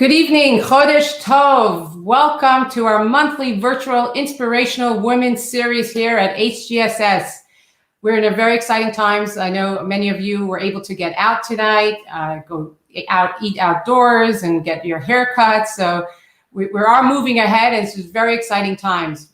Good evening, Chodesh Tov. Welcome to our monthly virtual Inspirational Women's Series here at HGSS. We're in a very exciting times. I know many of you were able to get out tonight, go out, eat outdoors, and get your haircuts. So we are moving ahead, and it's just very exciting times.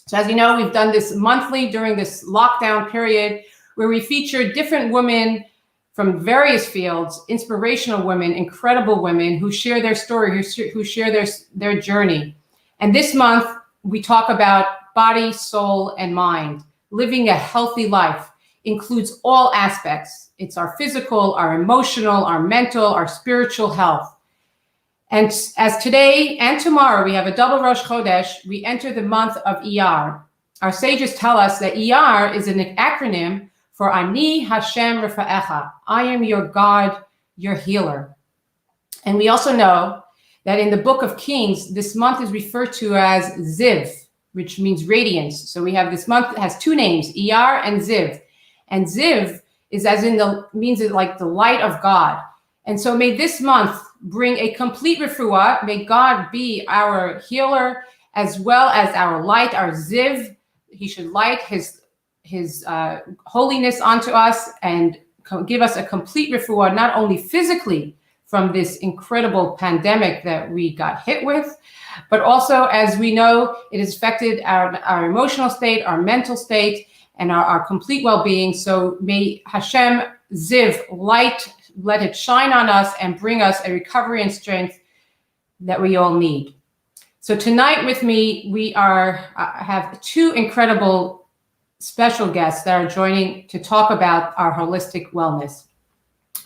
So as you know, we've done this monthly during this lockdown period where we feature different women from various fields, inspirational women, incredible women who share their story, who share their journey. And this month, we talk about body, soul, and mind. Living a healthy life includes all aspects. It's our physical, our emotional, our mental, our spiritual health. And as today and tomorrow, we have a double Rosh Chodesh, we enter the month of Iyar. Our sages tell us that Iyar is an acronym for Ani Hashem Rafa'echa. I am your God, your healer. And we also know that in the book of Kings, this month is referred to as Ziv, which means radiance. So we have this month has two names, Iyar and Ziv. And Ziv is means like the light of God. And so may this month bring a complete refuah. May God be our healer as well as our light, our Ziv. He should light his holiness onto us and give us a complete refuah, not only physically from this incredible pandemic that we got hit with, but also, as we know, it has affected our emotional state, our mental state, and our complete well-being. So may Hashem Ziv light, let it shine on us and bring us a recovery and strength that we all need. So tonight with me, we have two incredible special guests that are joining to talk about our holistic wellness.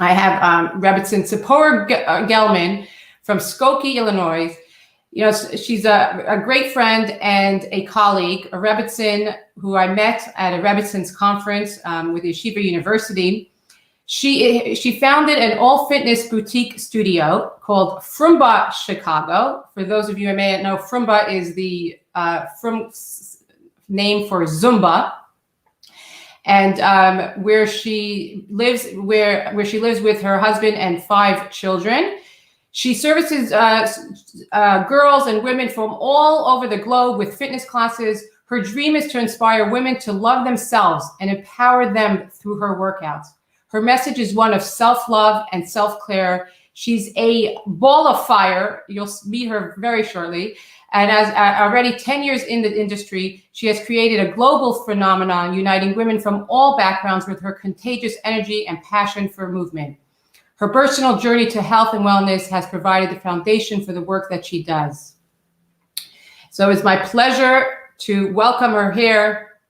I have Rebbetzen Tziporah Gelman from Skokie, Illinois. You know, she's a great friend and a colleague, a Rebbetzen who I met at a Rebbetzen's conference with Yeshiva University. She founded an all-fitness boutique studio called Frumba Chicago. For those of you who may not know, Frumba is the name for Zumba. And where she lives with her husband and 5 children. She services girls and women from all over the globe with fitness classes. Her dream is to inspire women to love themselves and empower them through her workouts. Her message is one of self-love and self-care. She's a ball of fire. You'll meet her very shortly. And as already 10 years in the industry, she has created a global phenomenon uniting women from all backgrounds with her contagious energy and passion for movement. Her personal journey to health and wellness has provided the foundation for the work that she does. So it's my pleasure to welcome her here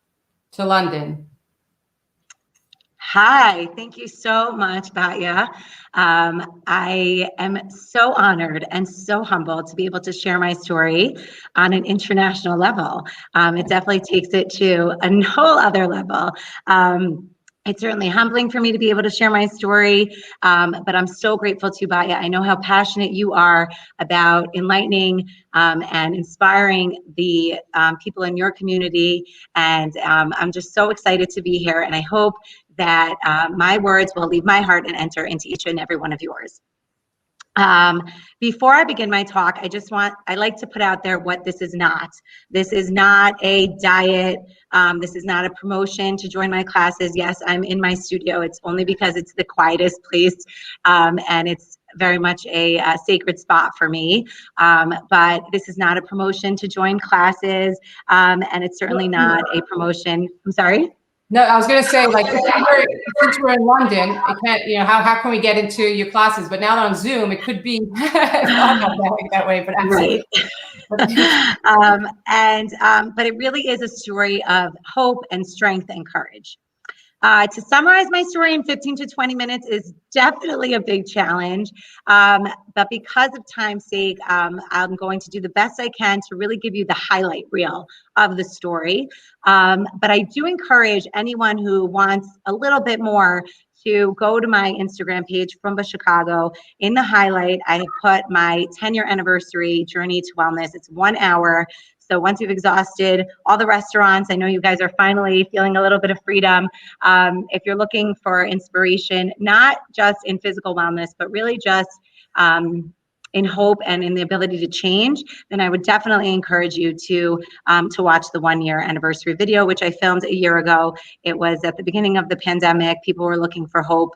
to London. Hi, thank you so much, Batya. I am so honored and so humbled to be able to share my story on an international level. It definitely takes it to a whole other level. It's certainly humbling for me to be able to share my story, but I'm so grateful to Batya. I know how passionate you are about enlightening and inspiring the people in your community, and I'm just so excited to be here, and I hope that my words will leave my heart and enter into each and every one of yours. Before I begin my talk, I like to put out there what this is not. This is not a diet. This is not a promotion to join my classes. Yes, I'm in my studio. It's only because it's the quietest place, and it's very much a sacred spot for me. But this is not a promotion to join classes, and it's certainly not a promotion. I'm sorry? No, I was going to say, like, since we're in London, it can't, you know, how can we get into your classes? But now on Zoom, it could be not that way, but absolutely. Right. But it really is a story of hope and strength and courage. To summarize my story in 15 to 20 minutes is definitely a big challenge. But because of time's sake, I'm going to do the best I can to really give you the highlight reel of the story. But I do encourage anyone who wants a little bit more to go to my Instagram page, Frumba Chicago. In the highlight, I have put my 10-year anniversary journey to wellness. It's 1 hour. So once you've exhausted all the restaurants, I know you guys are finally feeling a little bit of freedom. If you're looking for inspiration, not just in physical wellness, but really just in hope and in the ability to change, then I would definitely encourage you to watch the 1-year anniversary video, which I filmed a year ago. It was at the beginning of the pandemic. People were looking for hope.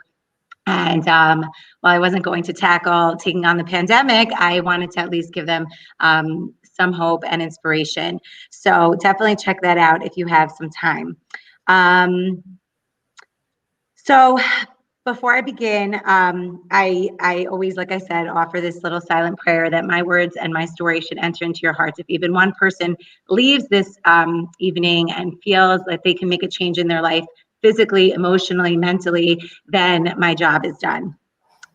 And while I wasn't going to tackle taking on the pandemic, I wanted to at least give them some hope and inspiration. So definitely check that out if you have some time. So before I begin, I always, like I said, offer this little silent prayer that my words and my story should enter into your hearts. If even one person leaves this evening and feels that they can make a change in their life, physically, emotionally, mentally, then my job is done.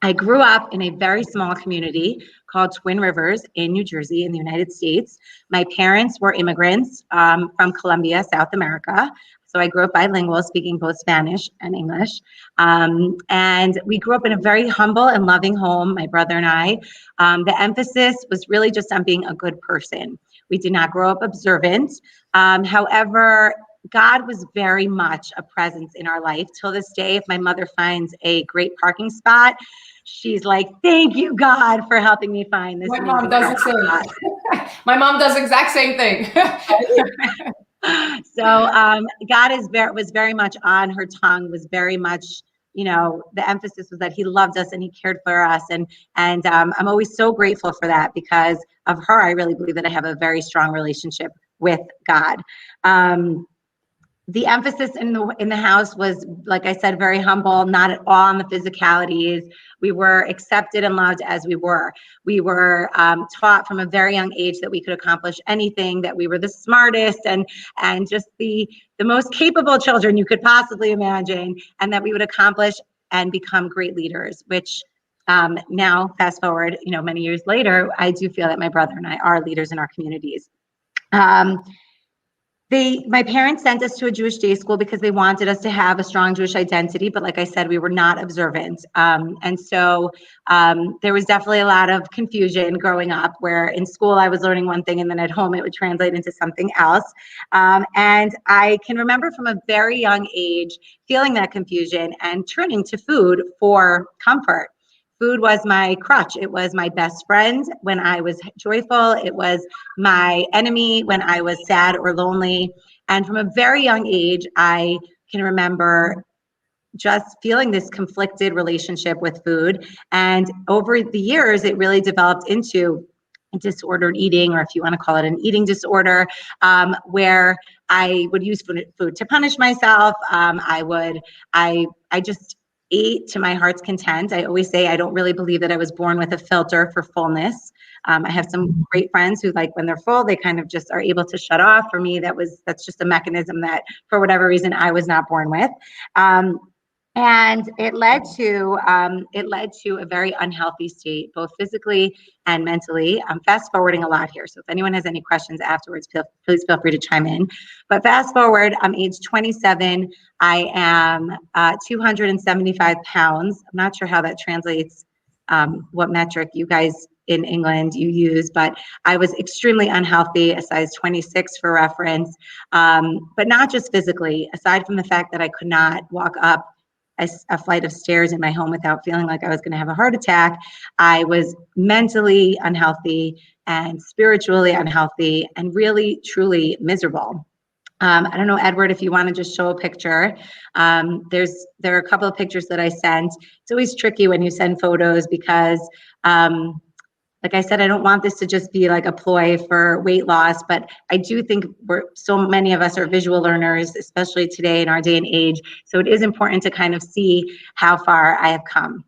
I grew up in a very small community called Twin Rivers in New Jersey in the United States. My parents were immigrants from Colombia, South America. So I grew up bilingual, speaking both Spanish and English. And we grew up in a very humble and loving home, my brother and I. The emphasis was really just on being a good person. We did not grow up observant. However, God was very much a presence in our life. Till this day, if my mother finds a great parking spot, she's like, "Thank you, God, for helping me find this." My mom does the same. My mom does the exact same thing. So God was very much on her tongue, was very much, the emphasis was that he loved us and he cared for us. And I'm always so grateful for that. Because of her, I really believe that I have a very strong relationship with God. The emphasis in the house was, like I said, very humble, not at all on the physicalities. We were accepted and loved as we were. We were taught from a very young age that we could accomplish anything, that we were the smartest and just the most capable children you could possibly imagine, and that we would accomplish and become great leaders, which now, fast forward, many years later, I do feel that my brother and I are leaders in our communities. My parents sent us to a Jewish day school because they wanted us to have a strong Jewish identity. But like I said, we were not observant. And so there was definitely a lot of confusion growing up, where in school I was learning one thing and then at home it would translate into something else. And I can remember from a very young age feeling that confusion and turning to food for comfort. Food was my crutch. It was my best friend when I was joyful. It was my enemy when I was sad or lonely. And from a very young age, I can remember just feeling this conflicted relationship with food. And over the years, it really developed into disordered eating, or if you want to call it an eating disorder, where I would use food to punish myself. I just ate to my heart's content. I always say I don't really believe that I was born with a filter for fullness. I have some great friends who, like, when they're full, they kind of just are able to shut off. For me, that's just a mechanism that, for whatever reason, I was not born with. And it led to a very unhealthy state, both physically and mentally. I'm fast forwarding a lot here, so if anyone has any questions afterwards, please feel free to chime in. But fast forward, I'm age 27. I am 275 pounds. I'm not sure how that translates, what metric you guys in England you use, but I was extremely unhealthy, a size 26 for reference, but not just physically. Aside from the fact that I could not walk up a flight of stairs in my home without feeling like I was going to have a heart attack, I was mentally unhealthy and spiritually unhealthy and really, truly miserable. I don't know, Edward, if you want to just show a picture. There are a couple of pictures that I sent. It's always tricky when you send photos because, like I said, I don't want this to just be like a ploy for weight loss, but I do think so many of us are visual learners, especially today in our day and age. So it is important to kind of see how far I have come.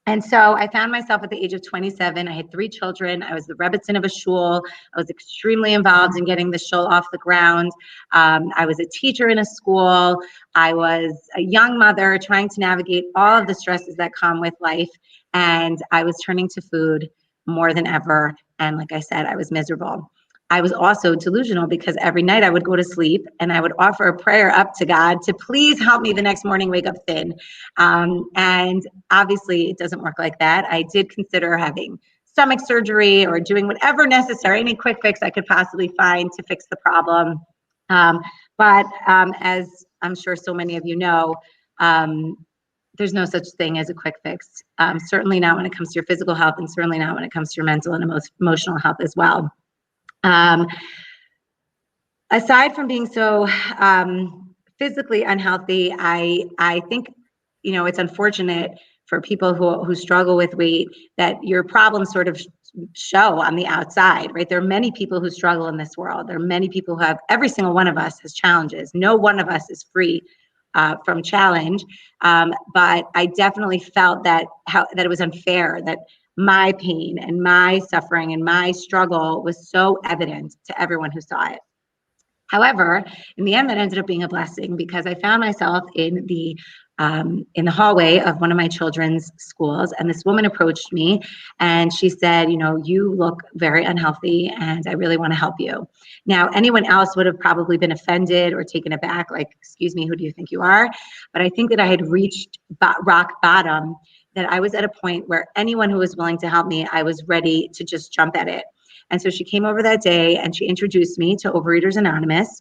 And so I found myself at the age of 27. I had 3 children. I was the Rebbetzen of a shul. I was extremely involved in getting the shul off the ground. I was a teacher in a school. I was a young mother trying to navigate all of the stresses that come with life. And I was turning to food more than ever. And like I said, I was miserable. I was also delusional because every night I would go to sleep and I would offer a prayer up to God to please help me the next morning wake up thin. And obviously it doesn't work like that. I did consider having stomach surgery or doing whatever necessary, any quick fix I could possibly find to fix the problem. But as I'm sure so many of you know, there's no such thing as a quick fix. Certainly not when it comes to your physical health, and certainly not when it comes to your mental and emotional health as well. Aside from being so physically unhealthy, I think, it's unfortunate for people who struggle with weight that your problems sort of show on the outside, right? There are many people who struggle in this world. There are many people who have, every single one of us has challenges. No one of us is free from challenge. But I definitely felt that it was unfair, that my pain and my suffering and my struggle was so evident to everyone who saw it. However, in the end, that ended up being a blessing, because I found myself in the hallway of one of my children's schools, and this woman approached me and she said, you look very unhealthy and I really want to help you. Now, anyone else would have probably been offended or taken aback, like, excuse me, who do you think you are? But I think that I had reached rock bottom, that I was at a point where anyone who was willing to help me, I was ready to just jump at it. And so she came over that day and she introduced me to Overeaters Anonymous.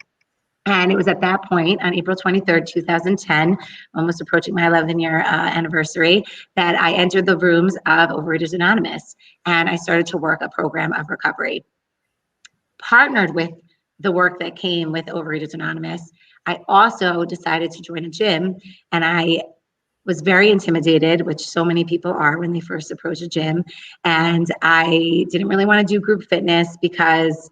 And it was at that point, on April 23rd, 2010, almost approaching my 11-year anniversary, that I entered the rooms of Overeaters Anonymous. And I started to work a program of recovery. Partnered with the work that came with Overeaters Anonymous, I also decided to join a gym. And I was very intimidated, which so many people are when they first approach a gym. And I didn't really want to do group fitness because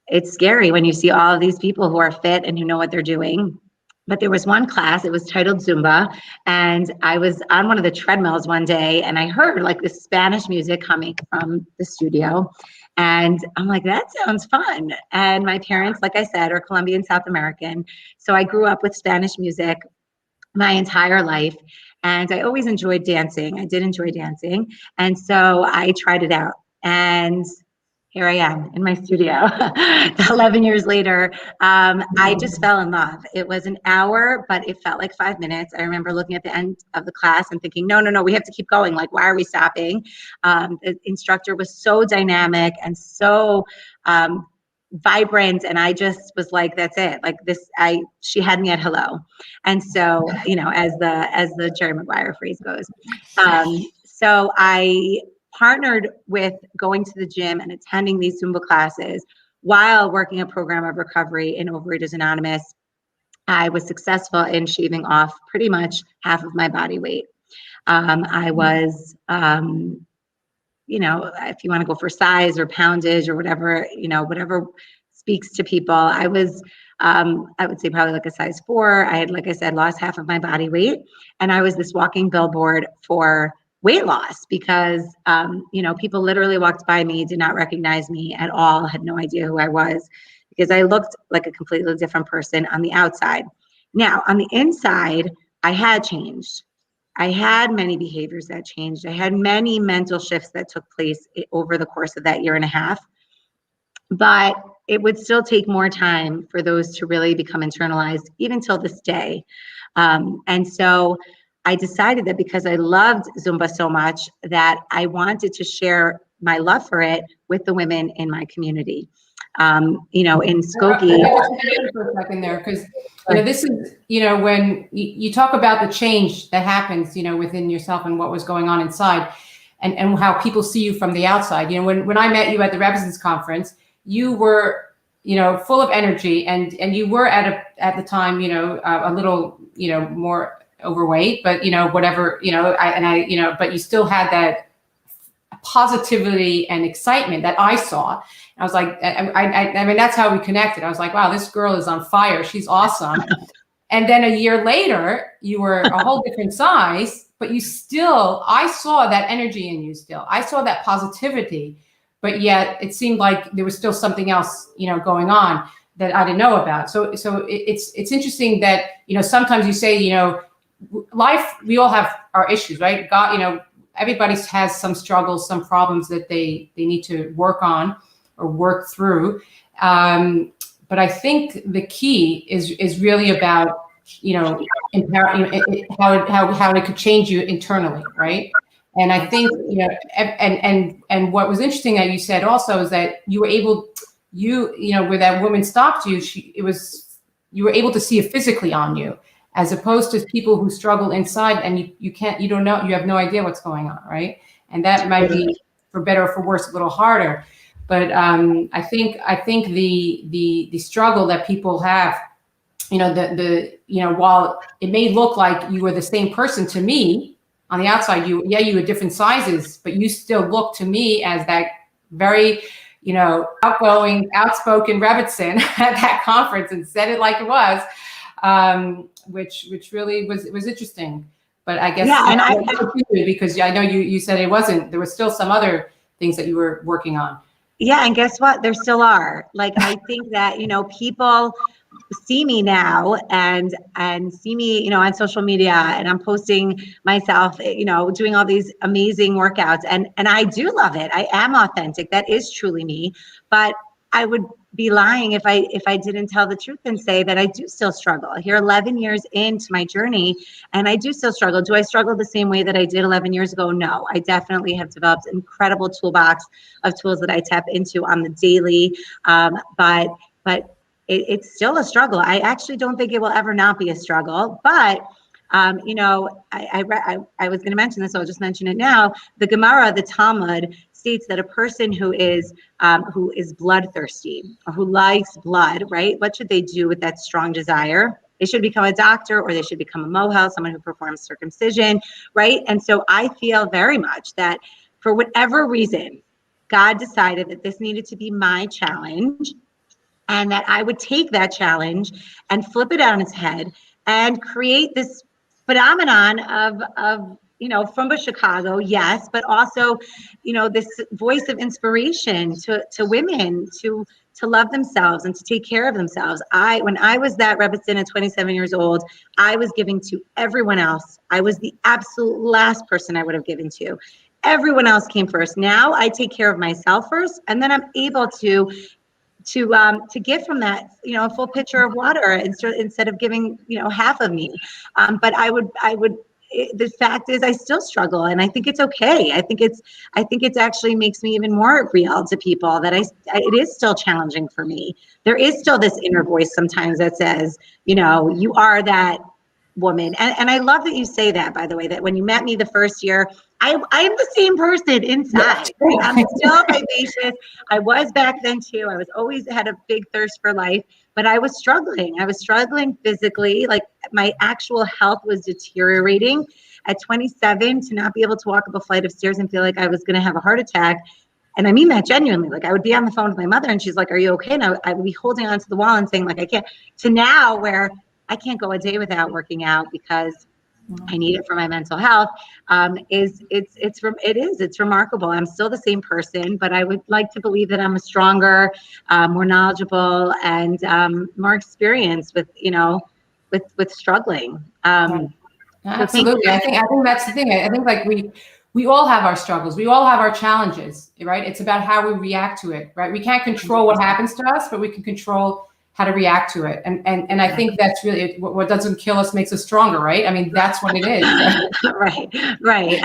it's scary when you see all of these people who are fit and who know what they're doing. But there was one class, it was titled Zumba, and I was on one of the treadmills one day and I heard like this Spanish music coming from the studio. And I'm like, that sounds fun. And my parents, like I said, are Colombian South American. So I grew up with Spanish music my entire life. And I always enjoyed dancing. I did enjoy dancing. And so I tried it out. And here I am in my studio 11 years later. I just fell in love. It was an hour, but it felt like 5 minutes. I remember looking at the end of the class and thinking, no, we have to keep going. Like, why are we stopping? The instructor was so dynamic and so vibrant, and I just was like, that's it. Like this, she had me at hello. And so, as the Jerry Maguire phrase goes. So I partnered with going to the gym and attending these Zumba classes while working a program of recovery in Overeaters Anonymous. I was successful in shaving off pretty much half of my body weight. I was, if you want to go for size or poundage or whatever, whatever speaks to people, I was, I would say probably like a size 4. I had, like I said, lost half of my body weight. And I was this walking billboard for weight loss because, people literally walked by me, did not recognize me at all, had no idea who I was because I looked like a completely different person on the outside. Now, on the inside, I had changed. I had many behaviors that changed. I had many mental shifts that took place over the course of that year and a half. But it would still take more time for those to really become internalized, even till this day. And so I decided that because I loved Zumba so much that I wanted to share my love for it with the women in my community. In Skokie. For a second there, because this is when you talk about the change that happens within yourself and what was going on inside, and how people see you from the outside. When I met you at the Rebbetzen conference, you were full of energy, and you were at the time a little more overweight, but whatever but you still had that positivity and excitement that I saw. I was like, I mean, that's how we connected. I was like, wow, this girl is on fire. She's awesome. And then a year later, you were a whole different size, but I saw that energy in you still. I saw that positivity, but yet it seemed like there was still something else, going on that I didn't know about. So it's interesting that, sometimes you say, life, we all have our issues, right? God, everybody has some struggles, some problems that they need to work on or work through. But I think the key is really about, how it could change you internally, right? And I think, and what was interesting that you said also is that you were able, where that woman stopped you, you were able to see it physically on you. as opposed to people who struggle inside and you don't know, you have no idea what's going on, right? And that might be, for better or for worse, a little harder. But I think the struggle that people have, while it may look like you were the same person to me on the outside, you were different sizes, but you still look to me as that very, outgoing, outspoken Rebbetzen at that conference, and said it like it was, which really was interesting. But I guess because I know you said it wasn't. There was still some other things that you were working on. Yeah, and guess what? There still are. Like, I think that, people see me now and see me, on social media, and I'm posting myself, doing all these amazing workouts, and I do love it. I am authentic. That is truly me. But I would be lying if I didn't tell the truth and say that I do still struggle. Here, 11 years into my journey, and I do still struggle. Do I struggle the same way that I did 11 years ago? No, I definitely have developed an incredible toolbox of tools that I tap into on the daily. But it's still a struggle. I actually don't think it will ever not be a struggle. But I was going to mention this, so I'll just mention it now. The Gemara, the Talmud, states that a person who is bloodthirsty, or who likes blood, right? What should they do with that strong desire? They should become a doctor, or they should become a mohel, someone who performs circumcision, right? And so I feel very much that for whatever reason, God decided that this needed to be my challenge, and that I would take that challenge and flip it on its head and create this phenomenon of Frumba Chicago, yes, but also, this voice of inspiration to women to love themselves and to take care of themselves. When I was that Rebbetzen at 27 years old, I was giving to everyone else. I was the absolute last person I would have given to. Everyone else came first. Now I take care of myself first, and then I'm able to give from that, a full pitcher of water instead of giving, half of me. But the fact is I still struggle, and I think it's okay. I think it's actually makes me even more real to people that it is still challenging for me. There is still this inner voice sometimes that says, you are that woman. And I love that you say that, by the way, that when you met me the first year, I am the same person inside. Right? I'm still vivacious. I was back then too. I was always had a big thirst for life, but I was struggling. I was struggling physically. Like, my actual health was deteriorating. At 27, to not be able to walk up a flight of stairs and feel like I was going to have a heart attack. And I mean that genuinely. Like, I would be on the phone with my mother, and she's like, "Are you okay?" And I would be holding onto the wall and saying, like, I can't. To now where I can't go a day without working out because I need it for my mental health. It's remarkable. I'm still the same person, but I would like to believe that I'm a stronger, more knowledgeable, and more experienced with struggling. Absolutely. So I think that's the thing. I think like we all have our struggles. We all have our challenges, right? It's about how we react to it, right? We can't control what happens to us, but we can control how to react to it. And I think that's really what doesn't kill us makes us stronger, right? I mean, that's what it is. Right.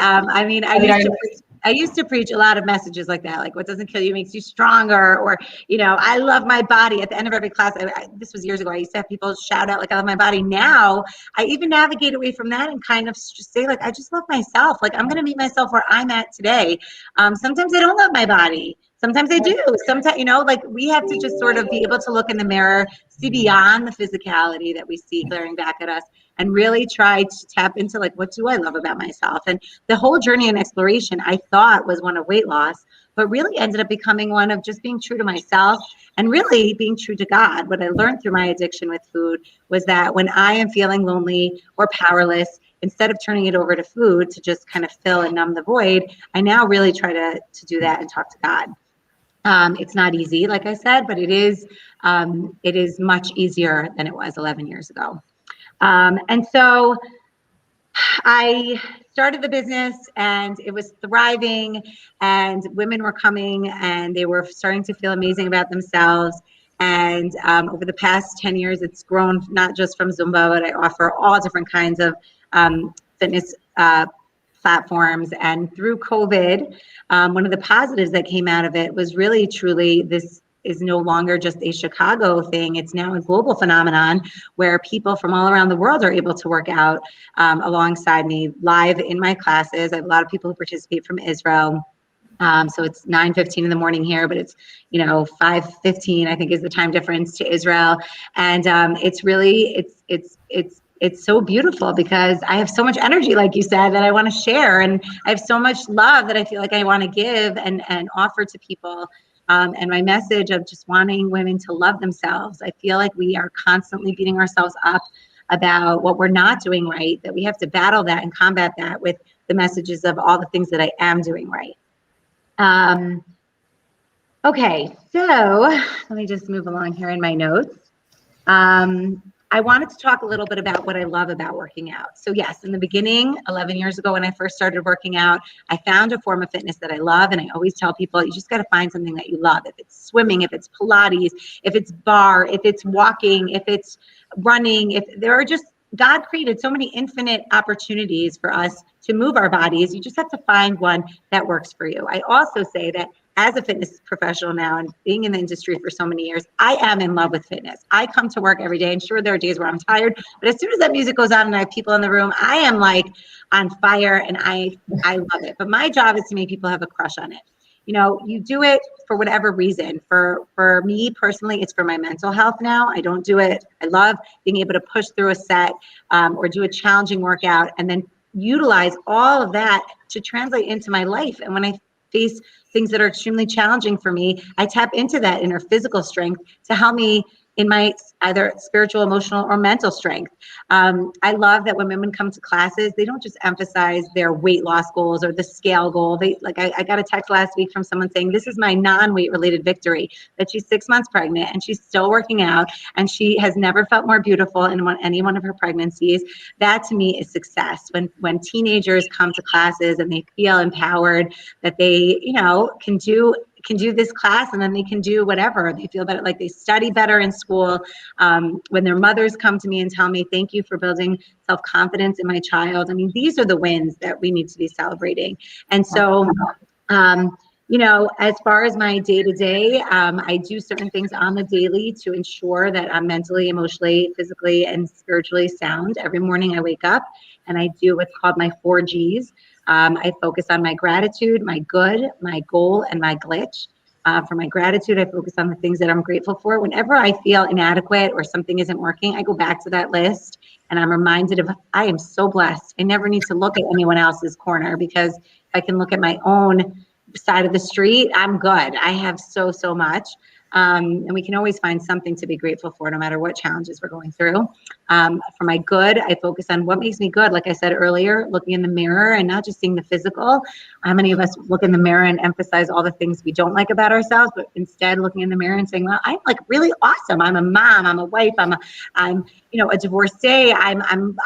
I used to preach a lot of messages like that, like what doesn't kill you makes you stronger, or, I love my body. At the end of every class, this was years ago, I used to have people shout out, like, I love my body. Now, I even navigate away from that and kind of just say, like, I just love myself. Like, I'm going to meet myself where I'm at today. Sometimes I don't love my body. Sometimes I do. Sometimes, like, we have to just sort of be able to look in the mirror, see beyond the physicality that we see glaring back at us, and really try to tap into, like, what do I love about myself? And the whole journey and exploration I thought was one of weight loss, but really ended up becoming one of just being true to myself and really being true to God. What I learned through my addiction with food was that when I am feeling lonely or powerless, instead of turning it over to food to just kind of fill and numb the void, I now really try to do that and talk to God. It's not easy, like I said, but it is much easier than it was 11 years ago. And so I started the business, and it was thriving, and women were coming, and they were starting to feel amazing about themselves. And over the past 10 years, it's grown not just from Zumba, but I offer all different kinds of fitness platforms. And through COVID, one of the positives that came out of it was really truly this is no longer just a Chicago thing. It's now a global phenomenon where people from all around the world are able to work out alongside me live in my classes. I have a lot of people who participate from Israel. So it's 9:15 in the morning here, but it's, 5:15, I think, is the time difference to Israel. And it's really, it's so beautiful because I have so much energy, like you said, that I want to share. And I have so much love that I feel like I want to give and offer to people. And my message of just wanting women to love themselves. I feel like we are constantly beating ourselves up about what we're not doing right, that we have to battle that and combat that with the messages of all the things that I am doing right. Okay, so let me just move along here in my notes. I wanted to talk a little bit about what I love about working out. So yes, in the beginning, 11 years ago when I first started working out, I found a form of fitness that I love. And I always tell people, you just got to find something that you love. If it's swimming, if it's Pilates, if it's bar, if it's walking, if it's running, if there are just, God created so many infinite opportunities for us to move our bodies. You just have to find one that works for you. I also say that as a fitness professional now and being in the industry for so many years, I am in love with fitness. I come to work every day, and sure, there are days where I'm tired, but as soon as that music goes on and I have people in the room, I am like on fire and I love it. But my job is to make people have a crush on it. You do it for whatever reason. For me personally, it's for my mental health now. I don't do it. I love being able to push through a set or do a challenging workout and then utilize all of that to translate into my life. And when I face things that are extremely challenging for me, I tap into that inner physical strength to help me in my either spiritual, emotional, or mental strength. I love that when women come to classes, they don't just emphasize their weight loss goals or the scale goal. I got a text last week from someone saying, this is my non-weight related victory, that she's 6 months pregnant and she's still working out and she has never felt more beautiful in any one of her pregnancies. That to me is success. When teenagers come to classes and they feel empowered that they, can do this class and then they can do whatever. They feel better, like they study better in school. When their mothers come to me and tell me, thank you for building self-confidence in my child. I mean, these are the wins that we need to be celebrating. And so, as far as my day-to-day, I do certain things on the daily to ensure that I'm mentally, emotionally, physically, and spiritually sound. Every morning I wake up and I do what's called my 4 Gs. I focus on my gratitude, my good, my goal, and my glitch. For my gratitude, I focus on the things that I'm grateful for. Whenever I feel inadequate or something isn't working, I go back to that list and I'm reminded of, I am so blessed. I never need to look at anyone else's corner because if I can look at my own side of the street, I'm good. I have so much. And we can always find something to be grateful for no matter what challenges we're going through. For my good, I focus on what makes me good. Like I said earlier, looking in the mirror and not just seeing the physical. How many of us look in the mirror and emphasize all the things we don't like about ourselves, but instead looking in the mirror and saying, well, I'm like really awesome. I'm a mom, I'm a wife, I'm a divorcee, I'm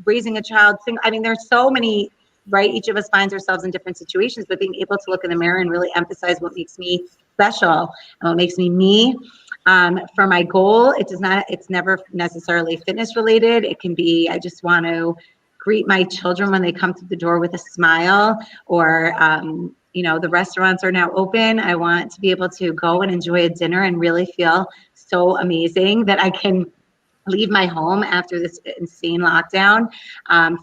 raising a child. I mean, there's so many, right? Each of us finds ourselves in different situations, but being able to look in the mirror and really emphasize what makes me special and what makes me me. For my goal, it's never necessarily fitness related. It can be, I just want to greet my children when they come through the door with a smile, or, the restaurants are now open. I want to be able to go and enjoy a dinner and really feel so amazing that I can leave my home after this insane lockdown.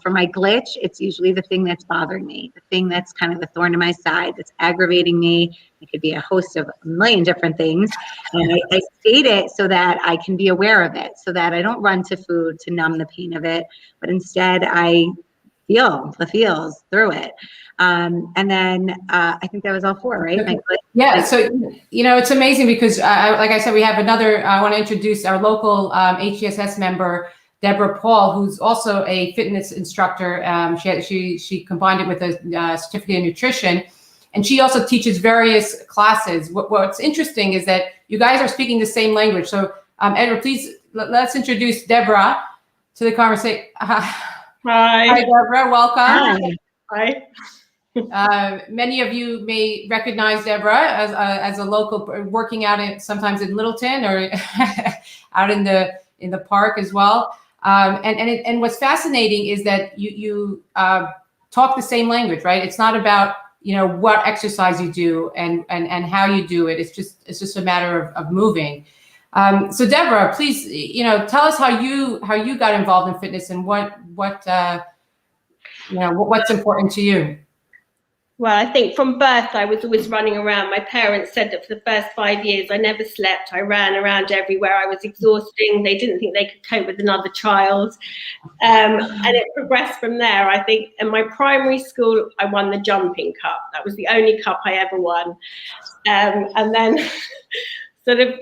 For my glitch, it's usually the thing that's bothering me, the thing that's kind of the thorn in my side, that's aggravating me. It could be a host of a million different things. And I state it so that I can be aware of it, so that I don't run to food to numb the pain of it, but instead I feel the feels through it. And then I think that was all 4, right? Yeah, so, it's amazing because, like I said, we have I want to introduce our local HGSS member, Deborah Paul, who's also a fitness instructor. She combined it with a certificate in nutrition, and she also teaches various classes. What's interesting is that you guys are speaking the same language. So, Edward, please, let's introduce Deborah to the conversation. Hi, Deborah, welcome. Hi. Many of you may recognize Deborah as a local, working out sometimes in Littleton or out in the park as well. And what's fascinating is that you talk the same language, right? It's not about what exercise you do and how you do it. It's just a matter of moving. So Deborah, please, tell us how you got involved in fitness and what's important to you. Well, I think from birth, I was always running around. My parents said that for the first 5 years, I never slept. I ran around everywhere. I was exhausting. They didn't think they could cope with another child. And it progressed from there. I think in my primary school, I won the jumping cup. That was the only cup I ever won. And then sort of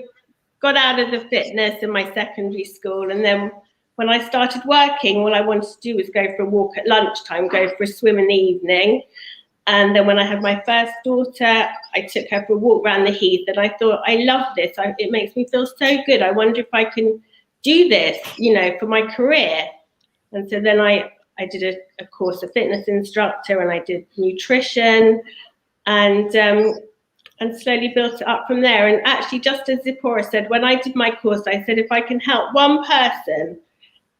got out of the fitness in my secondary school. And then when I started working, all I wanted to do was go for a walk at lunchtime, go for a swim in the evening. And then when I had my first daughter, I took her for a walk around the heath, and I thought, I love this. It makes me feel so good. I wonder if I can do this, for my career. And so then I did a course of fitness instructor, and I did nutrition, and slowly built it up from there. And actually, just as Tziporah said, when I did my course, I said, if I can help one person,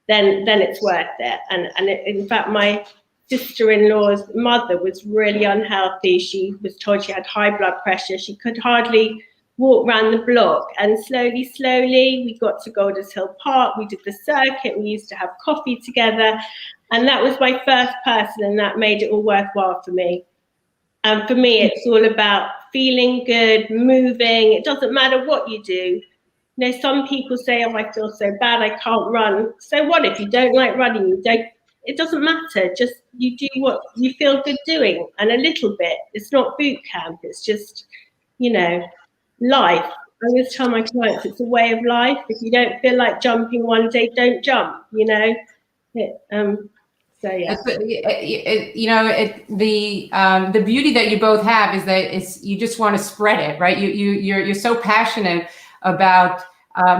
then it's worth it. And in fact, my sister-in-law's mother was really unhealthy. She was told she had high blood pressure. She could hardly walk around the block. And slowly, we got to Golders Hill Park. We did the circuit. We used to have coffee together. And that was my first person, and that made it all worthwhile for me. And for me, it's all about feeling good, moving. It doesn't matter what you do. Some people say, oh, I feel so bad, I can't run. So what if you don't like running? It doesn't matter. Just you do what you feel good doing, and a little bit. It's not boot camp. It's just, life. I always tell my clients it's a way of life. If you don't feel like jumping one day, don't jump. So yeah. The beauty that you both have is that you just want to spread it, right? You're so passionate about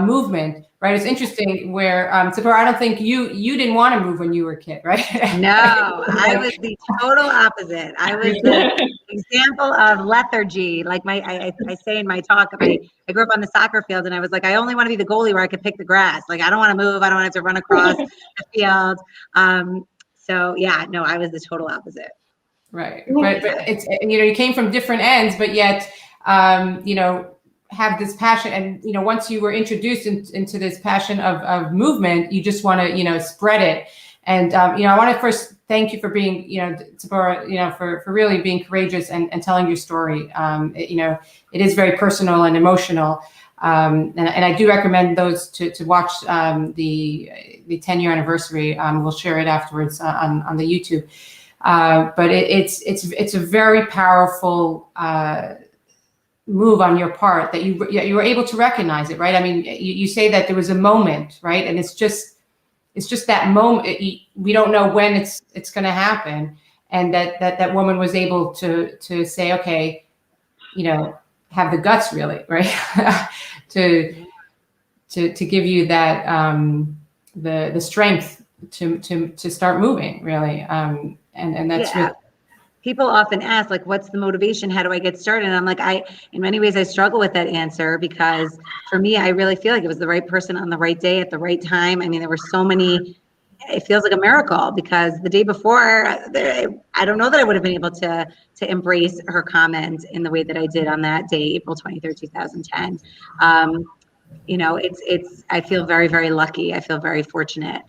movement. Right. It's interesting where, Tziporah, I don't think you didn't want to move when you were a kid, right? No, I was the total opposite. I was the example of lethargy. Like I say in my talk, I grew up on the soccer field, and I was like, I only want to be the goalie where I could pick the grass. Like, I don't want to move. I don't want to have to run across the field. So yeah, no, I was the total opposite. Right. But it's, you came from different ends, but yet, have this passion, and once you were introduced into this passion of movement, you just want to spread it. And I want to first thank you for being Tziporah, for really being courageous and telling your story. It is very personal and emotional, and I do recommend those to watch the 10-year anniversary. We'll share it afterwards on the YouTube, but it's a very powerful move on your part that you were able to recognize it, right? I mean, you say that there was a moment, right? And it's just that moment. We don't know when it's going to happen, and that woman was able to say, okay, have the guts, really, right? to give you that the strength to start moving, really, and that's really. People often ask, like, what's the motivation? How do I get started? And I'm like, in many ways, I struggle with that answer, because for me, I really feel like it was the right person on the right day at the right time. I mean, there were so many, it feels like a miracle, because the day before, I don't know that I would have been able to embrace her comment in the way that I did on that day, April 23rd, 2010. I feel very, very lucky. I feel very fortunate.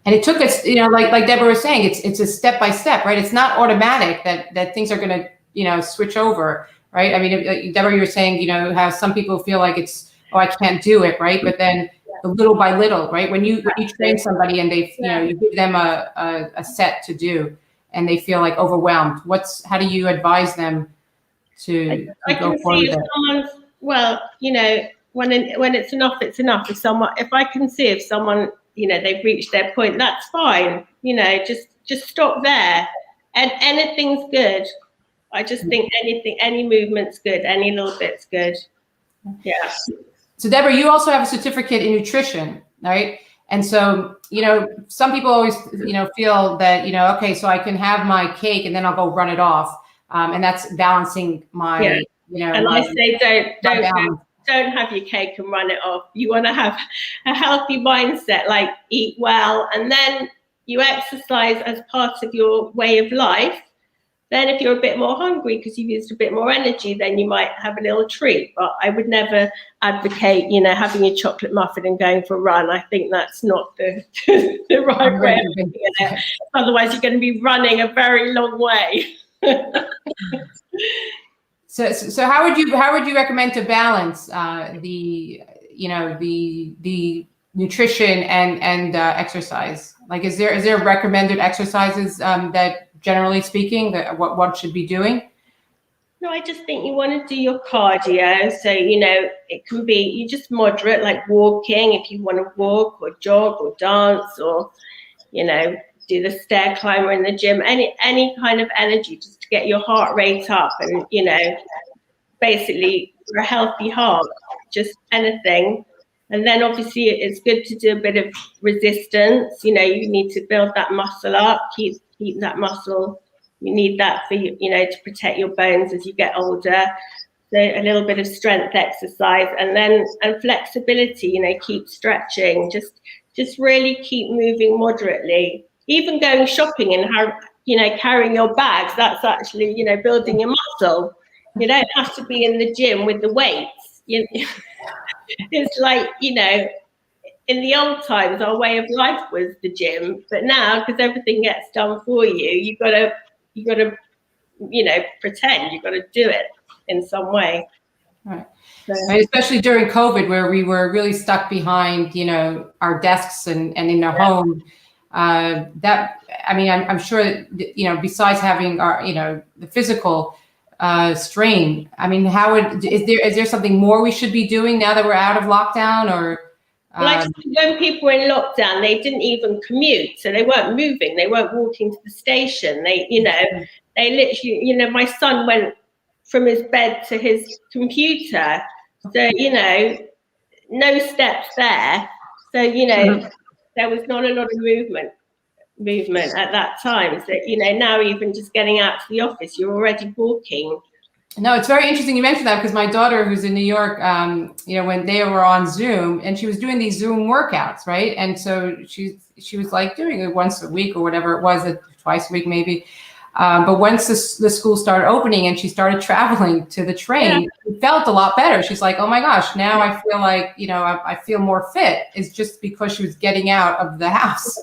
And it took us, like Deborah was saying, it's a step by step, right? It's not automatic that things are going to, switch over, right? I mean, Deborah, you were saying, how some people feel like it's, oh, I can't do it, right? But then little by little, right? When you train somebody and they, you give them a set to do, and they feel like overwhelmed, how do you advise them to go forward? When it's enough, it's enough. If I can see if someone, they've reached their point, that's fine. Just stop there. And anything's good. I just think any movement's good. Any little bit's good. Yeah. So Deborah, you also have a certificate in nutrition, right? And so, some people always, feel that, okay, so I can have my cake and then I'll go run it off. And that's balancing my, And I say, don't have your cake and run it off. You want to have a healthy mindset, like eat well, and then you exercise as part of your way of life. Then if you're a bit more hungry because you've used a bit more energy, then you might have a little treat. But I would never advocate, having a chocolate muffin and going for a run. I think that's not the right way of doing it. Otherwise, you're going to be running a very long way. So how would you recommend to balance the nutrition and exercise? Like, is there recommended exercises that, generally speaking, that what one should be doing? No, I just think you want to do your cardio. So, it can be, you just moderate, like walking, if you want to walk or jog or dance or, do the stair climber in the gym, any kind of energy just to get your heart rate up and, basically for a healthy heart, just anything. And then obviously it's good to do a bit of resistance. You need to build that muscle up, keep that muscle. You need that for to protect your bones as you get older. So a little bit of strength exercise, and flexibility. Keep stretching. Just really keep moving moderately. Even going shopping and carrying your bags. That's actually building your muscle. You don't have to be in the gym with the weights. It's like in the old times, our way of life was the gym, but now because everything gets done for you, you gotta pretend you've got to do it in some way. Right. So, especially during COVID, where we were really stuck behind our desks and in our home. I'm sure that, besides having our the physical strain, is there something more we should be doing now that we're out of lockdown? Or like when people were in lockdown, they didn't even commute, so they weren't moving, they weren't walking to the station. They literally, my son went from his bed to his computer, so no steps there. So there was not a lot of movement at that time. So now even just getting out to the office, you're already walking. No, it's very interesting you mentioned that, because my daughter, who's in New York, when they were on Zoom, and she was doing these Zoom workouts, right? And so she was like doing it once a week or whatever it was, twice a week maybe. But once the school started opening and she started traveling to the train, it felt a lot better. She's like, oh my gosh, now I feel like, I feel more fit. It's just because she was getting out of the house.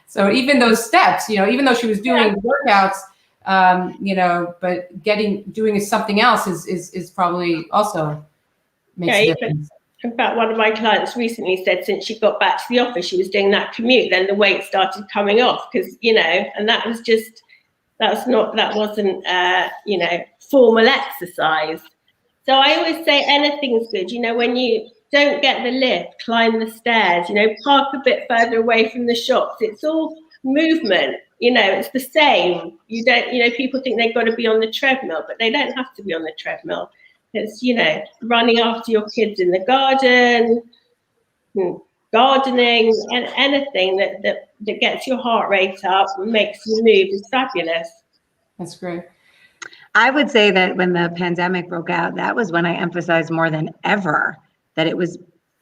So even those steps, even though she was doing workouts, but doing something else is probably also makes a difference. In fact, one of my clients recently said since she got back to the office, she was doing that commute, then the weight started coming off because, and that wasn't formal exercise. So I always say anything's good. When you don't get the lift, climb the stairs, park a bit further away from the shops. It's all movement. It's the same. You don't, people think they've got to be on the treadmill, but they don't have to be on the treadmill. It's, running after your kids in the garden, gardening, and anything that gets your heart rate up and makes you move is fabulous. That's great. I would say that when the pandemic broke out, that was when I emphasized more than ever that it was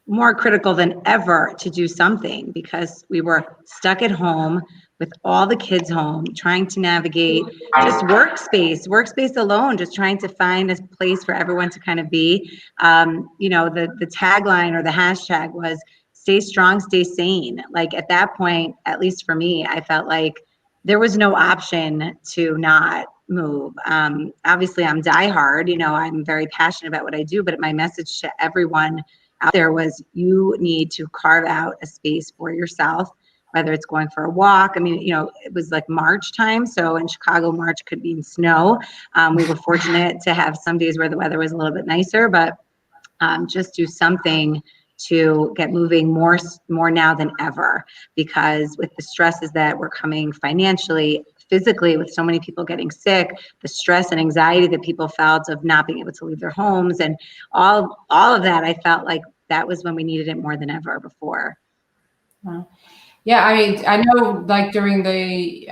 more critical than ever to do something, because we were stuck at home with all the kids home, trying to navigate just workspace alone, just trying to find a place for everyone to kind of be. The tagline or the hashtag was stay strong, stay sane. Like at that point, at least for me, I felt like there was no option to not move. Obviously I'm diehard, I'm very passionate about what I do, but my message to everyone out there was you need to carve out a space for yourself, whether it's going for a walk. It was like March time. So in Chicago, March could be in snow. We were fortunate to have some days where the weather was a little bit nicer, but just do something to get moving more now than ever, because with the stresses that were coming financially, physically, with so many people getting sick, the stress and anxiety that people felt of not being able to leave their homes and all of that, I felt like that was when we needed it more than ever before. Wow. Yeah, I know, like during the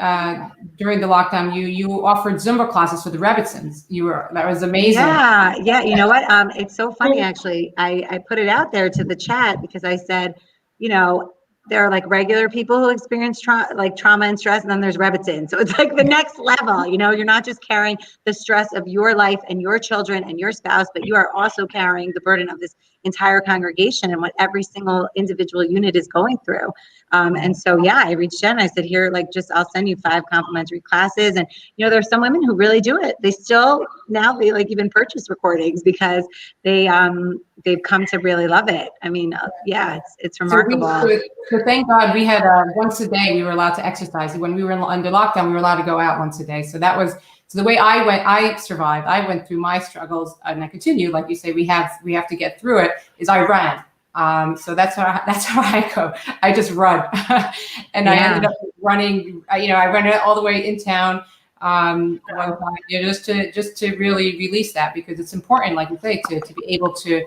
lockdown, you offered Zumba classes for the Rebbetzens. That was amazing. Yeah. You know what? It's so funny actually. I put it out there to the chat because I said, there are like regular people who experience trauma and stress, and then there's Rebbetzen. So it's like the next level, you know, you're not just carrying the stress of your life and your children and your spouse, but you are also carrying the burden of this entire congregation and what every single individual unit is going through. And so, yeah, I reached out and I said, here, like, I'll send you 5 complimentary classes. And, you know, there's some women who really do it. They still, now they like even purchase recordings because they've come to really love it. I mean, yeah, it's remarkable. So thank God we had once a day, we were allowed to exercise. When we were under lockdown, we were allowed to go out once a day. So that was, so the way I survived, I went through my struggles and I continue, like you say, we have to get through it, is I ran. So that's how I go. I just run. And I ended up running, you know, I ran all the way in town one time, you know, just to really release that, because it's important, like you say, to be able to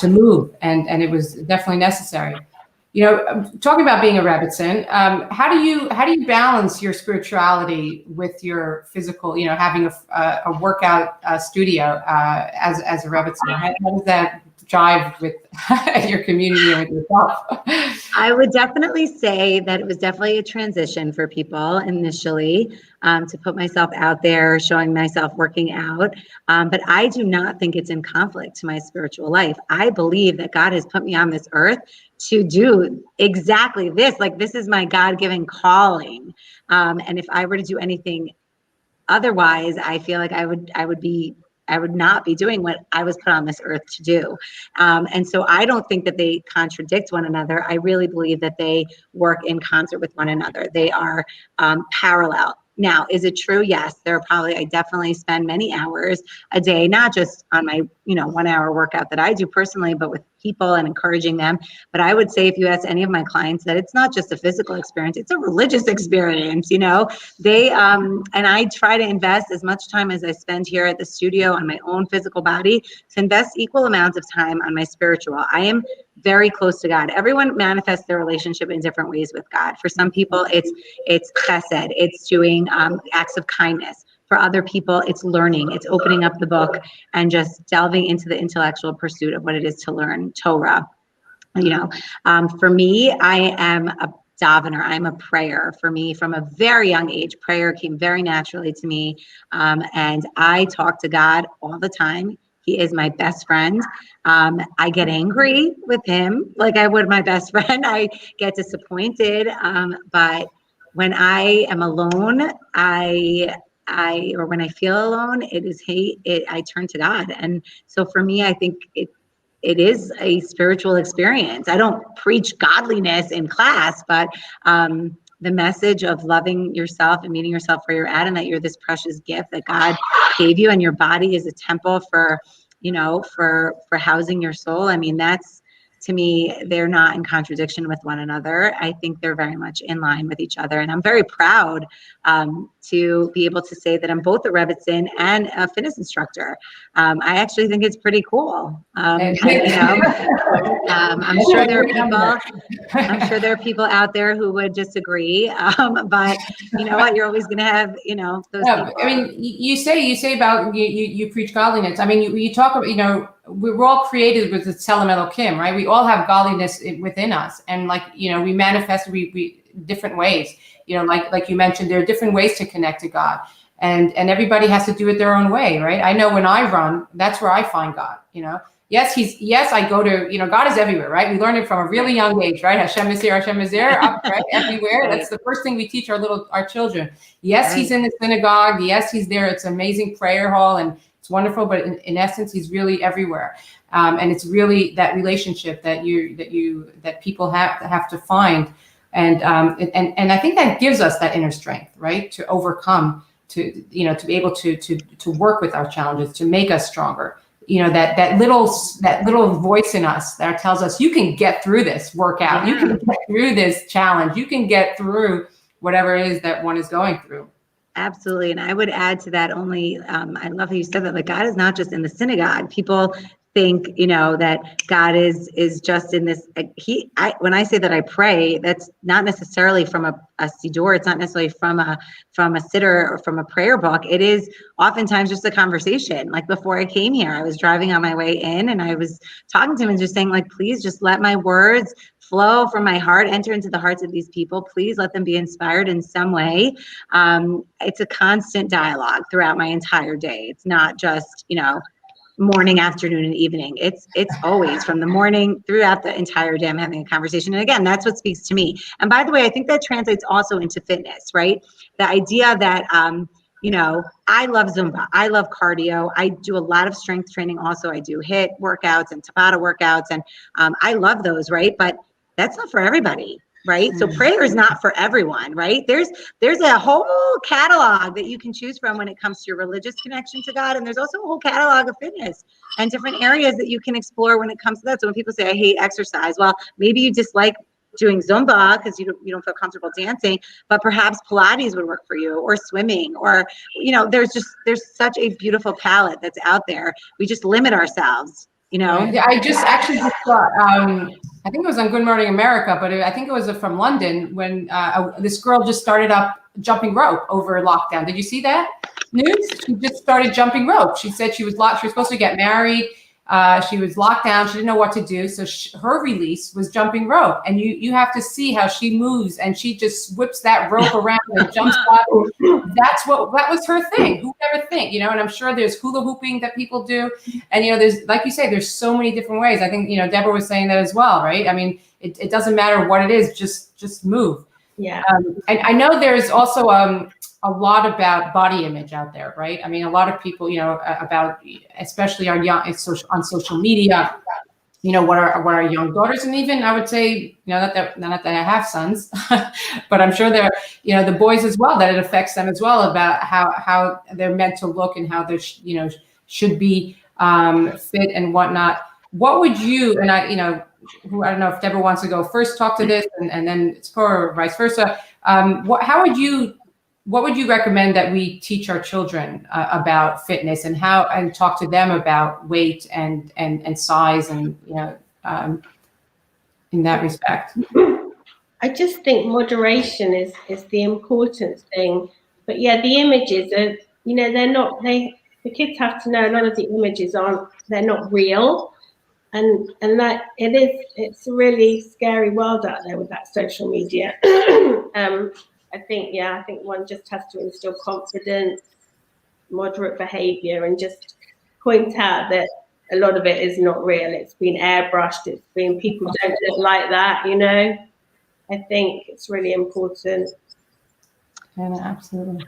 move, and it was definitely necessary. You know, talking about being a Rebbetzen, how do you balance your spirituality with your physical, you know, having a workout studio as a Rebbetzen? How does that jive with your community and with yourself? I would definitely say that it was definitely a transition for people initially, to put myself out there, showing myself working out. But I do not think it's in conflict to my spiritual life. I believe that God has put me on this earth to do exactly this. Like, this is my God-given calling. And if I were to do anything otherwise, I feel like I would not be doing what I was put on this earth to do. And so I don't think that they contradict one another. I really believe that they work in concert with one another. They are parallel. Now, is it true? Yes, I definitely spend many hours a day, not just on my, 1 hour workout that I do personally, but with people and encouraging them. But I would say, if you ask any of my clients, that it's not just a physical experience, it's a religious experience. They, and I try to invest as much time as I spend here at the studio on my own physical body, to invest equal amounts of time on my spiritual. I am very close to God. Everyone manifests their relationship in different ways with God. For some people, it's chesed, it's doing acts of kindness. For other people, it's learning, it's opening up the book and just delving into the intellectual pursuit of what it is to learn Torah. For me, I am a davener. I'm a prayer. For me, from a very young age, prayer came very naturally to me. And I talk to God all the time. He is my best friend. I get angry with him like I would my best friend. I get disappointed. But when I am alone, or when I feel alone, I turn to God. And so for me, I think it is a spiritual experience. I don't preach godliness in class, but the message of loving yourself and meeting yourself where you're at, and that you're this precious gift that God gave you, and your body is a temple for housing your soul. I mean, that's, to me, they're not in contradiction with one another. I think they're very much in line with each other. And I'm very proud to be able to say that I'm both a Rebbetzen and a fitness instructor. I actually think it's pretty cool. I'm sure there are people out there who would disagree. But you know what? You're always going to have, those people. I mean, you say about you preach godliness. I mean, you talk about, we're all created with the Tzelem Elokim, right? We all have godliness within us, and we manifest we different ways. Like you mentioned, there are different ways to connect to God, and everybody has to do it their own way, right? I know when I run, that's where I find God. Yes, I go to, God is everywhere, right? We learn it from a really young age, right? Hashem is here, up, right? Everywhere. That's the first thing we teach our children. Yes, He's in the synagogue. Yes, He's there. It's an amazing prayer hall, and it's wonderful. But in essence, He's really everywhere. And it's really that relationship that people have to find. And I think that gives us that inner strength, right? To overcome, to be able to work with our challenges, to make us stronger. That little voice in us that tells us, you can get through this workout, you can get through this challenge, you can get through whatever it is that one is going through. Absolutely. And I would add to that only, I love how you said that, like, God is not just in the synagogue. People think, that God is just in this. When I say that I pray, that's not necessarily from a siddur. It's not necessarily from a siddur or from a prayer book. It is oftentimes just a conversation. Like before I came here, I was driving on my way in, and I was talking to him and just saying, like, please just let my words flow from my heart, enter into the hearts of these people. Please let them be inspired in some way. It's a constant dialogue throughout my entire day. It's not just, morning, afternoon, and evening. It's always from the morning throughout the entire day. I'm having a conversation. And again, that's what speaks to me. And by the way, I think that translates also into fitness, right? The idea that, I love Zumba. I love cardio. I do a lot of strength training. Also, I do HIIT workouts and Tabata workouts. And I love those, right? But that's not for everybody. Right. So prayer is not for everyone. Right. There's a whole catalog that you can choose from when it comes to your religious connection to God. And there's also a whole catalog of fitness and different areas that you can explore when it comes to that. So when people say, I hate exercise, well, maybe you dislike doing Zumba because you don't feel comfortable dancing, but perhaps Pilates would work for you, or swimming, or, there's such a beautiful palette that's out there. We just limit ourselves. Yeah, I just saw, I think it was on Good Morning America, but I think it was from London when this girl just started up jumping rope over lockdown. Did you see that news? She just started jumping rope. She said she was supposed to get married. She was locked down. She didn't know what to do. So her release was jumping rope. And you have to see how she moves, and she just whips that rope around and jumps up. That was her thing. Who would ever think, and I'm sure there's hula hooping that people do. And, there's, like you say, there's so many different ways. I think, Deborah was saying that as well, right? I mean, it doesn't matter what it is, just move. Yeah. And I know there's also, a lot about body image out there, right? I mean, a lot of people, about, especially on social media, what our young daughters, and even I would say, not that I have sons, but I'm sure they're, the boys as well, that it affects them as well, about how they're meant to look and how they should be fit and whatnot. What would you, and I don't know if Deborah wants to go first, talk to this, and then Tziporah, or vice versa. What would you recommend that we teach our children about fitness, and talk to them about weight and size, and in that respect? I just think moderation is the important thing. But yeah, the images are, the kids have to know a lot of the images they're not real, and that it's a really scary world out there with that social media. I think one just has to instill confidence, moderate behavior, and just point out that a lot of it is not real. It's been airbrushed. It's been, people don't look like that, I think it's really important. Yeah, absolutely.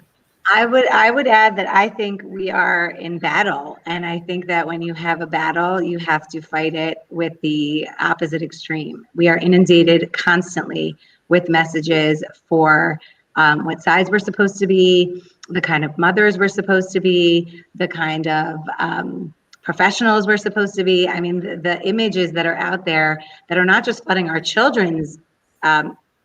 I would add that I think we are in battle, and I think that when you have a battle, you have to fight it with the opposite extreme. We are inundated constantly with messages for what size we're supposed to be, the kind of mothers we're supposed to be, the kind of professionals we're supposed to be. I mean, the images that are out there that are not just flooding our children's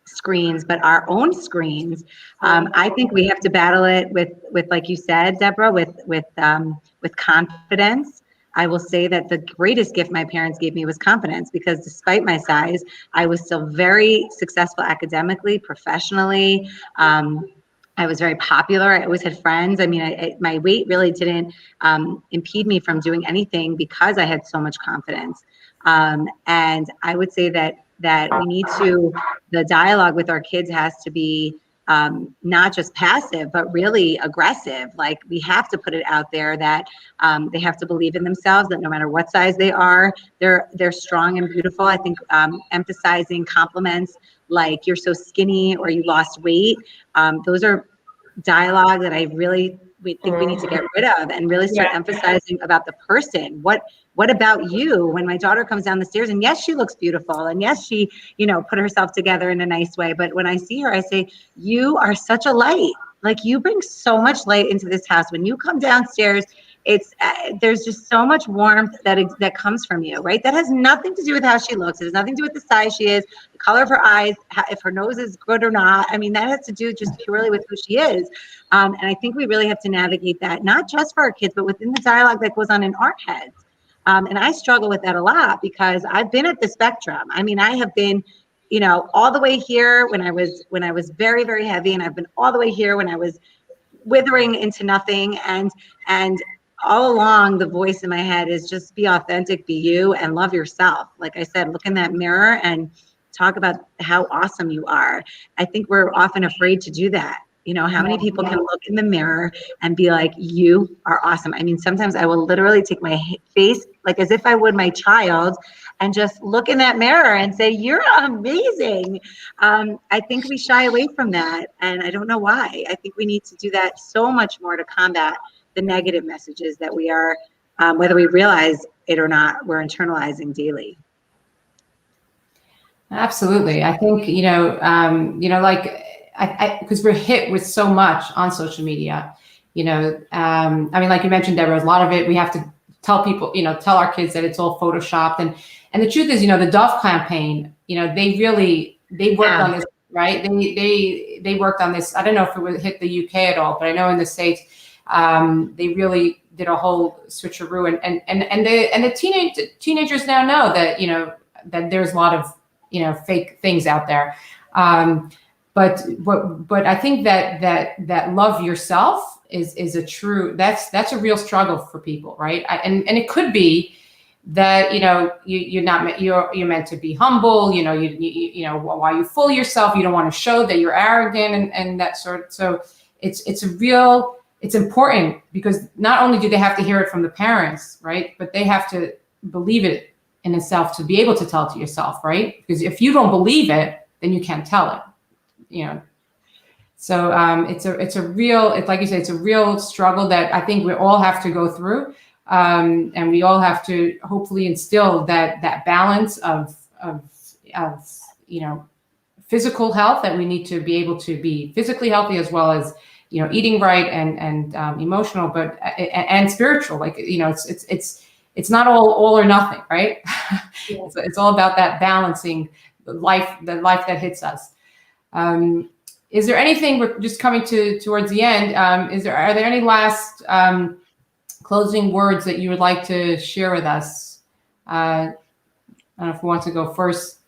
screens, but our own screens. I think we have to battle it with like you said, Deborah, with confidence. I will say that the greatest gift my parents gave me was confidence, because despite my size, I was still very successful academically, professionally. I was very popular. I always had friends. I mean, my weight really didn't impede me from doing anything, because I had so much confidence. And I would say that we need to, the dialogue with our kids has to be not just passive, but really aggressive. Like, we have to put it out there that they have to believe in themselves, that no matter what size they are, they're strong and beautiful. I think emphasizing compliments like "you're so skinny" or "you lost weight," those are dialogue that I really think we need to get rid of, and really start emphasizing about the person. What about you? When my daughter comes down the stairs, and yes, she looks beautiful, and yes, she, put herself together in a nice way. But when I see her, I say, you are such a light. Like, you bring so much light into this house. When you come downstairs, it's there's just so much warmth that comes from you, right? That has nothing to do with how she looks. It has nothing to do with the size she is, the color of her eyes, if her nose is good or not. I mean, that has to do just purely with who she is. And I think we really have to navigate that, not just for our kids, but within the dialogue that goes on in our heads. And I struggle with that a lot because I've been at the spectrum. I mean, I have been, all the way here when I was very, very heavy, and I've been all the way here when I was withering into nothing. And all along, the voice in my head is just be authentic, be you, and love yourself. Like I said, look in that mirror and talk about how awesome you are. I think we're often afraid to do that. How many people can look in the mirror and be like, you are awesome. I mean, sometimes I will literally take my face, like as if I would my child, and just look in that mirror and say, you're amazing. I think we shy away from that. And I don't know why. I think we need to do that so much more to combat the negative messages that we are, whether we realize it or not, we're internalizing daily. Absolutely. I think, because we're hit with so much on social media, I mean, like you mentioned, Deborah, a lot of it, we have to tell people, tell our kids that it's all Photoshopped. And the truth is, the Dove campaign, they worked on this, right? They worked on this. I don't know if it would hit the UK at all, but I know in the States, they really did a whole switcheroo, and the teenagers now know that, that there's a lot of, fake things out there. But I think that love yourself is a true, that's a real struggle for people, right? And it could be that, you're meant to be humble, while you fool yourself, you don't want to show that you're arrogant and that sort. So it's important, because not only do they have to hear it from the parents, right? But they have to believe it in itself to be able to tell it to yourself, right? Because if you don't believe it, then you can't tell it. So it's a real, like you said, it's a real struggle that I think we all have to go through, and we all have to hopefully instill that balance of physical health, that we need to be able to be physically healthy as well as eating right and emotional, but and spiritual. Like it's not all or nothing, right? Yeah. It's all about that balancing the life that hits us. Is there anything, we're just coming towards the end, are there any last closing words that you would like to share with us? I don't know if we want to go first.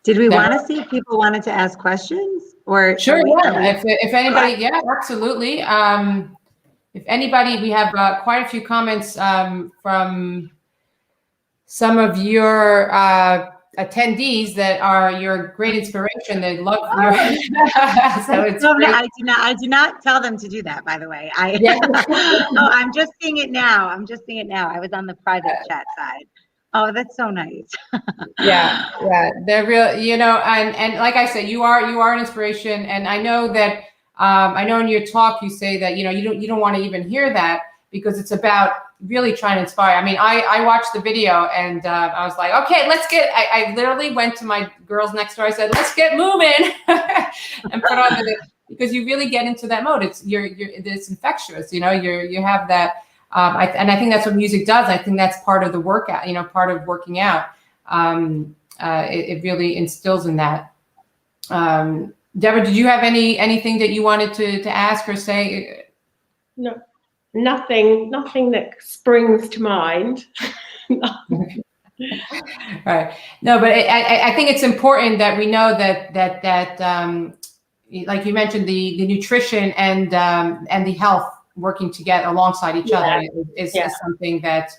Did we want to see if people wanted to ask questions? Or sure, yeah. If anybody, yeah, absolutely. If anybody, we have quite a few comments from some of your attendees that are your great inspiration. They love your. So it's I do not tell them to do that, by the way. I'm just seeing it now. I was on the private chat side. Oh, that's so nice. Yeah, they're real, and like I said, you are an inspiration. And I know that, I know in your talk, you say that, you don't want to even hear that, because it's about really trying to inspire. I mean, I watched the video and I was like, okay, I literally went to my girls next door. I said, let's get moving and put on because you really get into that mode. It's infectious, you have that. And I think that's what music does. I think that's part of the workout, part of working out. It really instills in that. Deborah, did you have anything that you wanted to ask or say? No, nothing that springs to mind. Right. No, but I think it's important that we know that like you mentioned, the nutrition and the health working together alongside each other is something that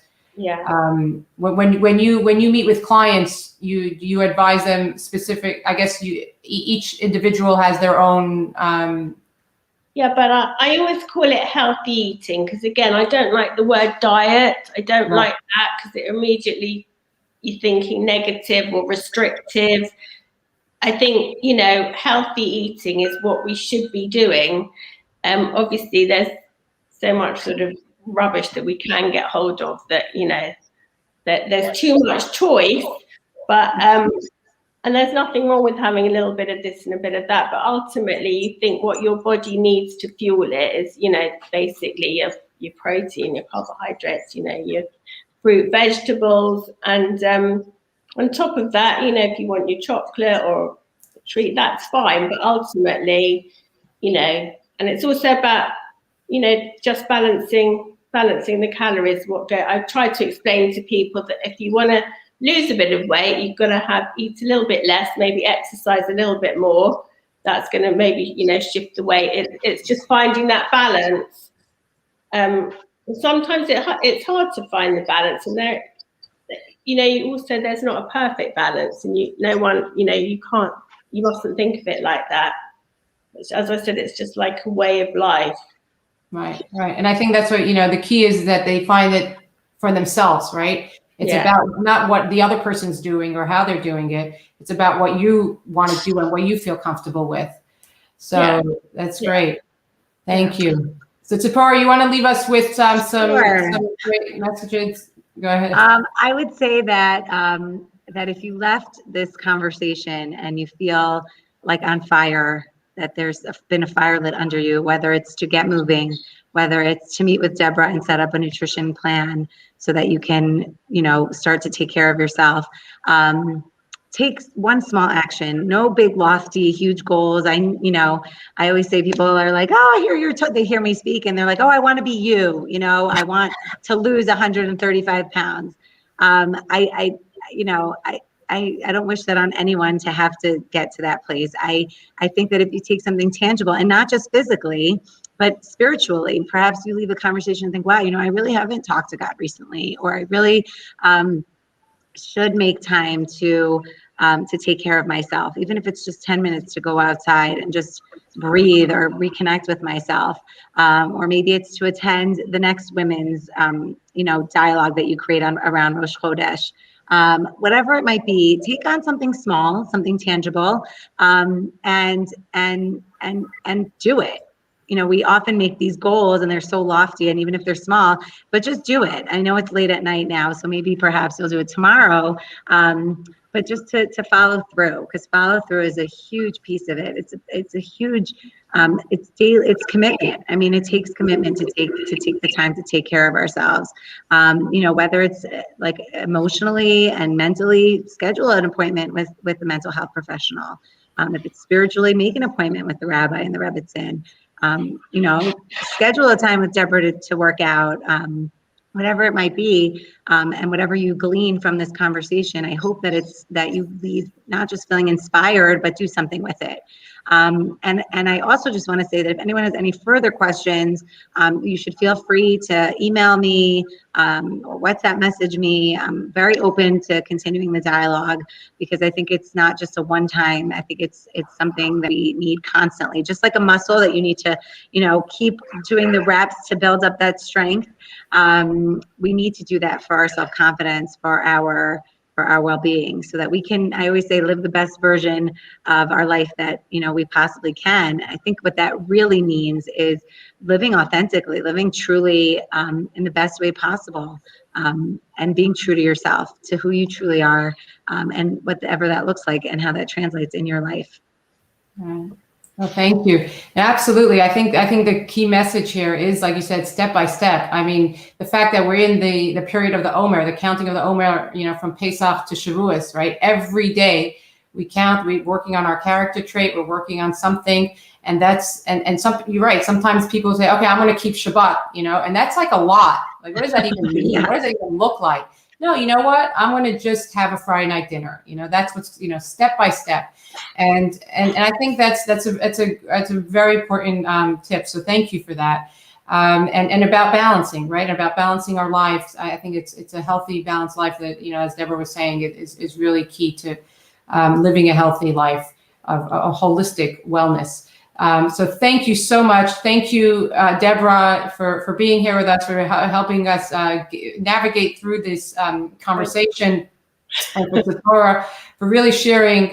when you meet with clients, you advise them specific. I guess each individual has their own. But I always call it healthy eating, because again, I don't like the word diet. I don't like that, because it immediately you're thinking negative or restrictive. I think healthy eating is what we should be doing. Obviously, there's so much sort of rubbish that we can get hold of that that there's too much choice, but and there's nothing wrong with having a little bit of this and a bit of that, but ultimately you think what your body needs to fuel it is basically your protein, your carbohydrates, your fruit, vegetables, and on top of that, if you want your chocolate or a treat, that's fine, but ultimately and it's also about just balancing balancing the calories. I've tried to explain to people that if you want to lose a bit of weight, you've got to eat a little bit less, maybe exercise a little bit more. That's going to maybe, shift the weight. It's just finding that balance. Sometimes it's hard to find the balance, and also there's not a perfect balance, and you mustn't think of it like that. As I said, it's just like a way of life. Right. And I think that's what, the key is that they find it for themselves, right? It's about not what the other person's doing or how they're doing it. It's about what you want to do and what you feel comfortable with. So that's great. Thank you. So Tziporah, you want to leave us with some great messages? Go ahead. I would say that that if you left this conversation and you feel like on fire, that there's been a fire lit under you, whether it's to get moving, whether it's to meet with Deborah and set up a nutrition plan so that you can, start to take care of yourself. Take one small action, no big, lofty, huge goals. I always say people are like, oh, they hear me speak and they're like, oh, I want to be you. I want to lose 135 pounds. I don't wish that on anyone to have to get to that place. I think that if you take something tangible and not just physically, but spiritually, perhaps you leave a conversation and think, wow, I really haven't talked to God recently, or I really should make time to take care of myself, even if it's just 10 minutes to go outside and just breathe or reconnect with myself. Or maybe it's to attend the next women's, dialogue that you create around Rosh Chodesh. Whatever it might be, take on something small, something tangible, and do it. We often make these goals and they're so lofty, and even if they're small, but just do it. I know it's late at night now, so maybe perhaps you'll do it tomorrow. But just to follow through, because follow through is a huge piece of it. It's a huge, it's daily, it's commitment. I mean, it takes commitment to take the time to take care of ourselves. Whether it's like emotionally and mentally, schedule an appointment with a mental health professional. If it's spiritually, make an appointment with the rabbi and the Rebbetzen. Schedule a time with Deborah to work out. Whatever it might be, and whatever you glean from this conversation, I hope that you leave not just feeling inspired, but do something with it. And I also just want to say that if anyone has any further questions, you should feel free to email me or WhatsApp message me. I'm very open to continuing the dialogue, because I think it's not just a one time. I think it's something that we need constantly, just like a muscle that you need to, keep doing the reps to build up that strength. We need to do that for our self-confidence, for our well-being, so that we can, I always say, live the best version of our life that, we possibly can. I think what that really means is living authentically, living truly in the best way possible, and being true to yourself, to who you truly are, and whatever that looks like and how that translates in your life. Well, thank you. Absolutely. I think the key message here is, like you said, step by step. I mean, the fact that we're in the period of the Omer, the counting of the Omer, from Pesach to Shavuos, right? Every day we count, we're working on our character trait, we're working on something. And you're right. Sometimes people say, okay, I'm going to keep Shabbat, and that's like a lot. Like, what does that even mean? Yeah. What does it even look like? No, you know what? I'm going to just have a Friday night dinner. That's what's, step by step. And I think that's a very important tip. So thank you for that. And about balancing, right? About balancing our lives. I think it's a healthy, balanced life that, as Deborah was saying, is really key to living a healthy life of a holistic wellness. So thank you so much. Thank you, Deborah, for being here with us, for helping us navigate through this conversation, and for Tziporah, for really sharing,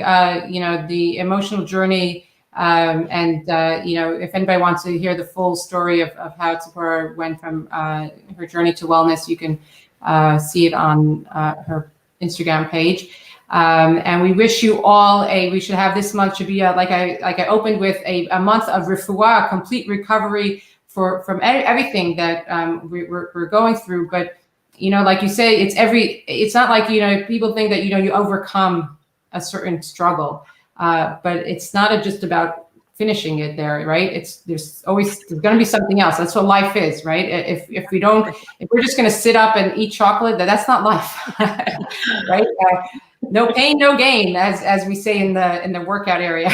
the emotional journey. If anybody wants to hear the full story of how Tziporah went from her journey to wellness, you can see it on her Instagram page. And we wish you all we should have this month should be like I opened with a month of refuah, complete recovery from everything that we're going through. But like you say, it's not like people think that you overcome a certain struggle, but it's not just about finishing it there, right? There's going to be something else. That's what life is, right? If we're just going to sit up and eat chocolate, that's not life, right? No pain, no gain, as we say in the workout area.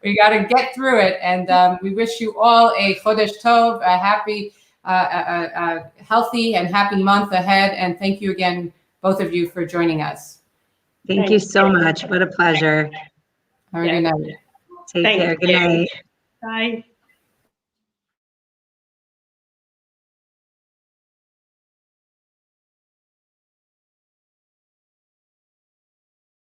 We got to get through it, and we wish you all a Chodesh Tov, a happy, healthy, and happy month ahead. And thank you again, both of you, for joining us. Thank you so much. What a pleasure. Have a good night. Take care. Good night. Bye.